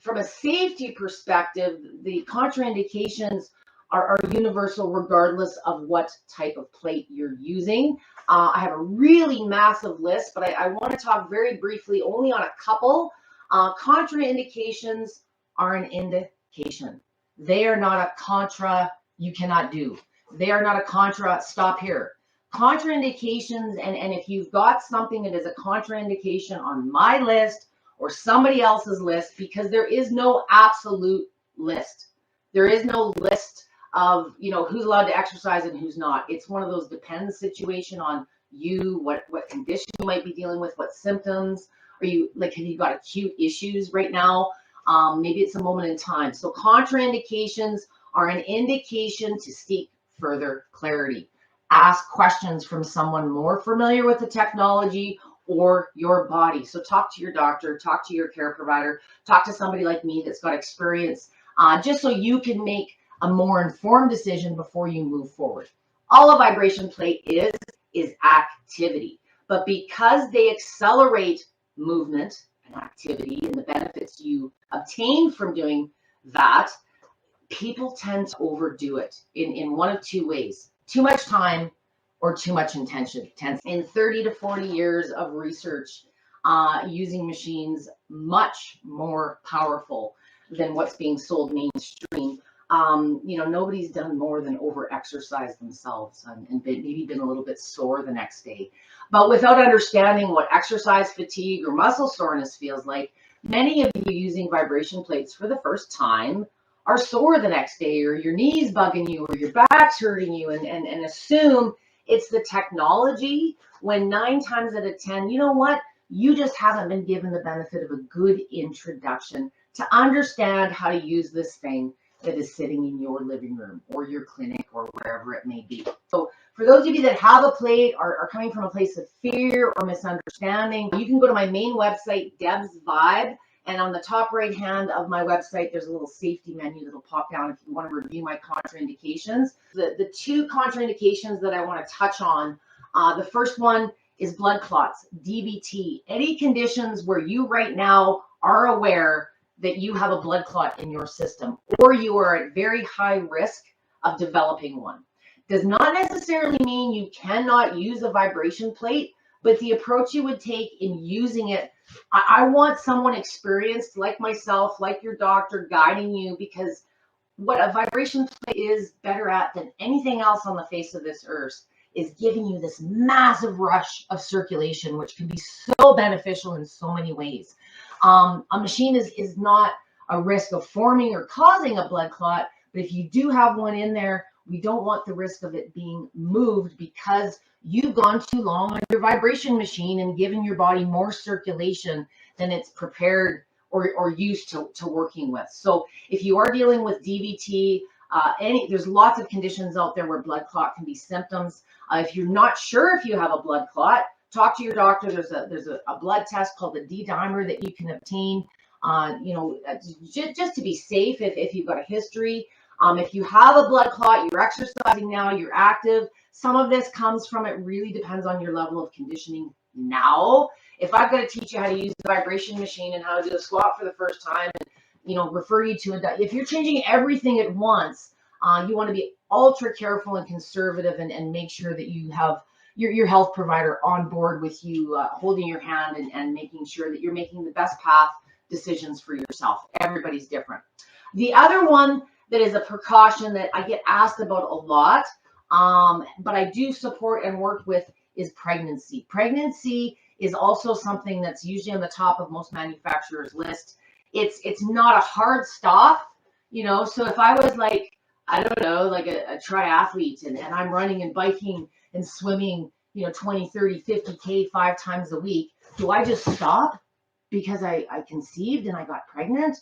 from a safety perspective, the contraindications are universal regardless of what type of plate you're using. I have a really massive list, but I want to talk very briefly only on a couple. Contraindications are an indication. They are not a contra you cannot do. They are not a contra stop here. Contraindications, and if you've got something that is a contraindication on my list or somebody else's list, because there is no absolute list. There is no list of, who's allowed to exercise and who's not. It's one of those depends situation on you, what condition you might be dealing with, what symptoms. Are you, like, have you got acute issues right now? Maybe it's a moment in time. So contraindications are an indication to seek further clarity. Ask questions from someone more familiar with the technology or your body. So talk to your doctor, talk to your care provider, talk to somebody like me that's got experience, just so you can make a more informed decision before you move forward. All a vibration plate is activity, but because they accelerate movement and activity and the benefits you obtain from doing that, people tend to overdo it in one of two ways: too much time or too much intention. In 30 to 40 years of research, using machines much more powerful than what's being sold mainstream, nobody's done more than over-exercise themselves and maybe been a little bit sore the next day. But without understanding what exercise fatigue or muscle soreness feels like, many of you using vibration plates for the first time are sore the next day, or your knees bugging you, or your back's hurting you, and assume it's the technology, when 9 times out of 10, you know what? You just haven't been given the benefit of a good introduction to understand how to use this thing that is sitting in your living room or your clinic or wherever it may be. So for those of you that have a plate, are coming from a place of fear or misunderstanding, you can go to my main website, Deb's Vibe, and on the top right hand of my website, there's a little safety menu that'll pop down if you want to review my contraindications. The two contraindications that I want to touch on, the first one is blood clots, DVT, any conditions where you right now are aware that you have a blood clot in your system, or you are at very high risk of developing one. Does not necessarily mean you cannot use a vibration plate, but the approach you would take in using it, I want someone experienced like myself, like your doctor, guiding you, because what a vibration plate is better at than anything else on the face of this earth is giving you this massive rush of circulation, which can be so beneficial in so many ways. A machine is not a risk of forming or causing a blood clot, but if you do have one in there, we don't want the risk of it being moved because you've gone too long on your vibration machine and given your body more circulation than it's prepared or used to working with. So if you are dealing with DVT, there's lots of conditions out there where blood clot can be symptoms. If you're not sure if you have a blood clot, talk to your doctor. There's a blood test called the D-dimer that you can obtain, just to be safe if you've got a history. If you have a blood clot, you're exercising now, you're active. Some of this comes from, it really depends on your level of conditioning now. If I've got to teach you how to use the vibration machine and how to do a squat for the first time, and refer you to if you're changing everything at once, you want to be ultra careful and conservative and make sure that you have your health provider on board with you, holding your hand and making sure that you're making the best path decisions for yourself. Everybody's different. The other one that is a precaution that I get asked about a lot, but I do support and work with, is pregnancy. Pregnancy is also something that's usually on the top of most manufacturers' list. It's not a hard stop, so if I was like, I don't know, like a triathlete and I'm running and biking and swimming, 20, 30, 50K 5 times a week, do I just stop because I conceived and I got pregnant?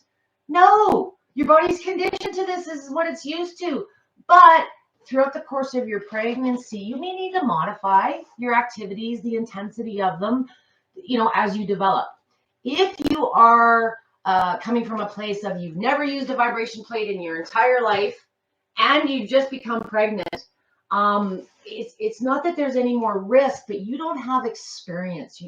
No, your body's conditioned to this. This is what it's used to. But throughout the course of your pregnancy, you may need to modify your activities, the intensity of them, as you develop. If you are coming from a place of you've never used a vibration plate in your entire life and you've just become pregnant, it's not that there's any more risk, but you don't have experience.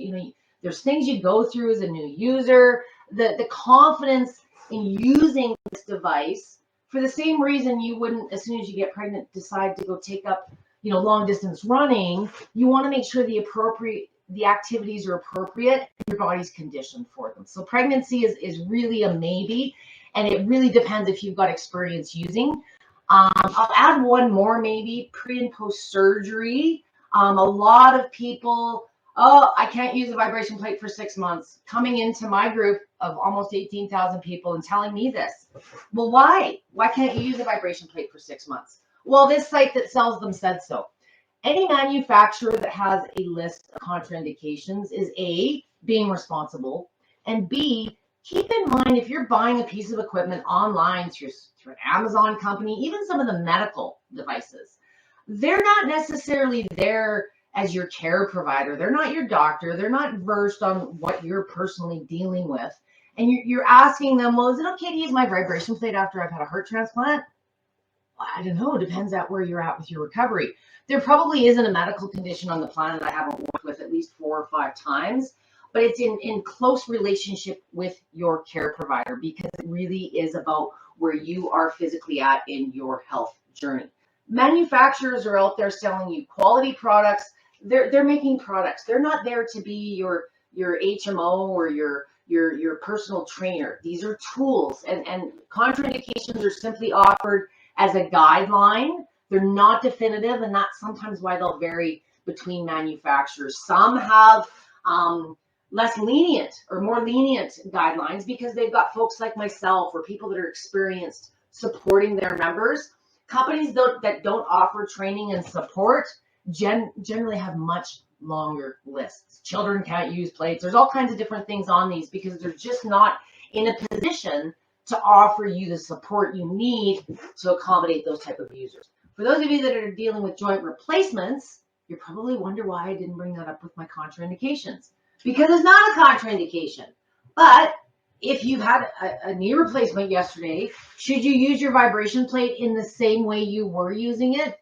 There's things you go through as a new user. The confidence in using this device for the same reason you wouldn't, as soon as you get pregnant, decide to go take up, long distance running. You want to make sure the activities are appropriate and your body's conditioned for them. So pregnancy is really a maybe, and it really depends if you've got experience using. I'll add one more maybe, pre and post surgery. A lot of people, oh, I can't use a vibration plate for 6 months, coming into my group of almost 18,000 people and telling me this. Well, why? Why can't you use a vibration plate for 6 months? Well, this site that sells them said so. Any manufacturer that has a list of contraindications is A, being responsible, and B, keep in mind if you're buying a piece of equipment online through an Amazon company, even some of the medical devices, they're not necessarily there as your care provider. They're not your doctor. They're not versed on what you're personally dealing with. And you're asking them, well, is it okay to use my vibration plate after I've had a heart transplant? I don't know. Depends on where you're at with your recovery. There probably isn't a medical condition on the planet I haven't worked with at least 4 or 5 times, but it's in close relationship with your care provider, because it really is about where you are physically at in your health journey. Manufacturers are out there selling you quality products. They're making products. They're not there to be your HMO or your personal trainer. These are tools, and contraindications are simply offered as a guideline. They're not definitive, and that's sometimes why they'll vary between manufacturers. Some have less lenient or more lenient guidelines because they've got folks like myself or people that are experienced supporting their members. Companies that don't offer training and support generally have much longer lists. Children can't use plates. There's all kinds of different things on these because they're just not in a position to offer you the support you need to accommodate those type of users. For those of you that are dealing with joint replacements, you probably wonder why I didn't bring that up with my contraindications, because it's not a contraindication. But if you had a knee replacement yesterday, should you use your vibration plate in the same way you were using it?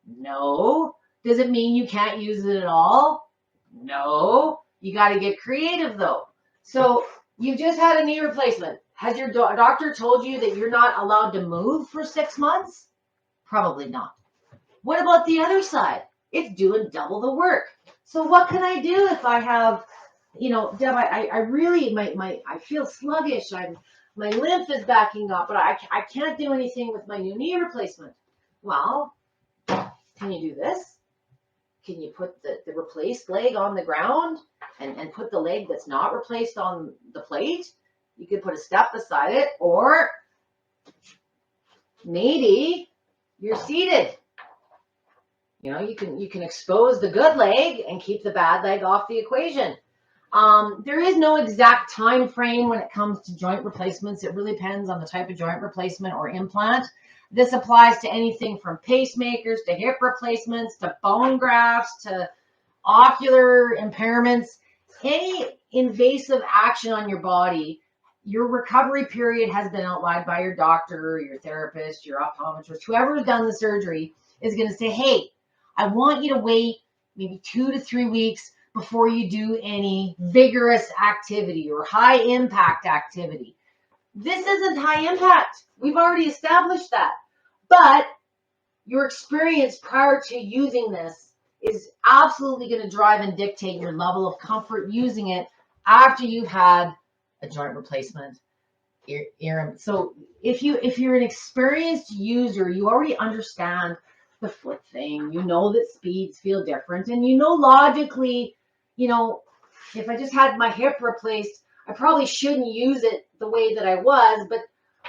No. Does it mean you can't use it at all? No. You got to get creative though. So you just had a knee replacement. Has your doctor told you that you're not allowed to move for 6 months? Probably not. What about the other side? It's doing double the work. So what can I do if I have, Deb, I really, I feel sluggish. My lymph is backing up, but I can't do anything with my new knee replacement. Well, can you do this? Can you put the replaced leg on the ground and put the leg that's not replaced on the plate? You could put a step beside it, or maybe you're seated. You can expose the good leg and keep the bad leg off the equation. There is no exact time frame when it comes to joint replacements. It really depends on the type of joint replacement or implant. This applies to anything from pacemakers to hip replacements to bone grafts to ocular impairments. Any invasive action on your body, your recovery period has been outlined by your doctor, your therapist, your optometrist, whoever has done the surgery is going to say, hey, I want you to wait maybe 2 to 3 weeks before you do any vigorous activity or high impact activity. This isn't high impact. We've already established that. But your experience prior to using this is absolutely going to drive and dictate your level of comfort using it after you've had a joint replacement. So if you're an experienced user, you already understand the foot thing. You know that speeds feel different, and logically, if I just had my hip replaced, I probably shouldn't use it the way that I was, but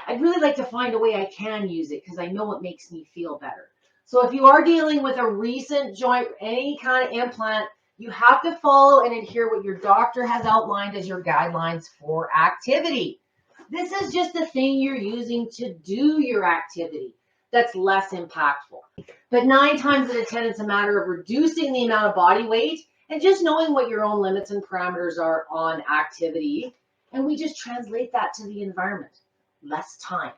I'd really like to find a way I can use it because I know it makes me feel better. So if you are dealing with a recent joint, any kind of implant, you have to follow and adhere what your doctor has outlined as your guidelines for activity. This is just the thing you're using to do your activity that's less impactful. But 9 times out of 10, it's a matter of reducing the amount of body weight and just knowing what your own limits and parameters are on activity. And we just translate that to the environment. Less time,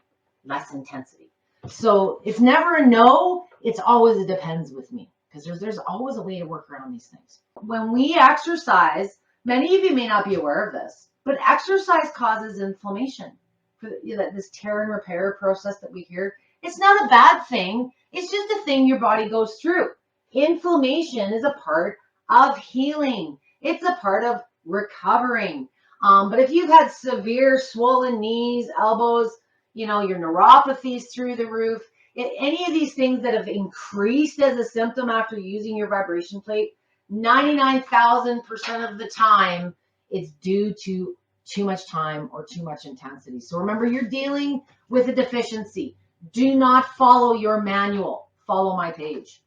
less intensity. So it's never a no, it's always a depends with me, because there's always a way to work around these things. When we exercise, many of you may not be aware of this, but exercise causes inflammation. for this tear and repair process that we hear. It's not a bad thing. It's just a thing your body goes through. Inflammation is a part of healing. It's a part of recovering. But if you've had severe swollen knees, elbows, your neuropathy's through the roof, any of these things that have increased as a symptom after using your vibration plate, 99,000% of the time, it's due to too much time or too much intensity. So remember, you're dealing with a deficiency. Do not follow your manual. Follow my page.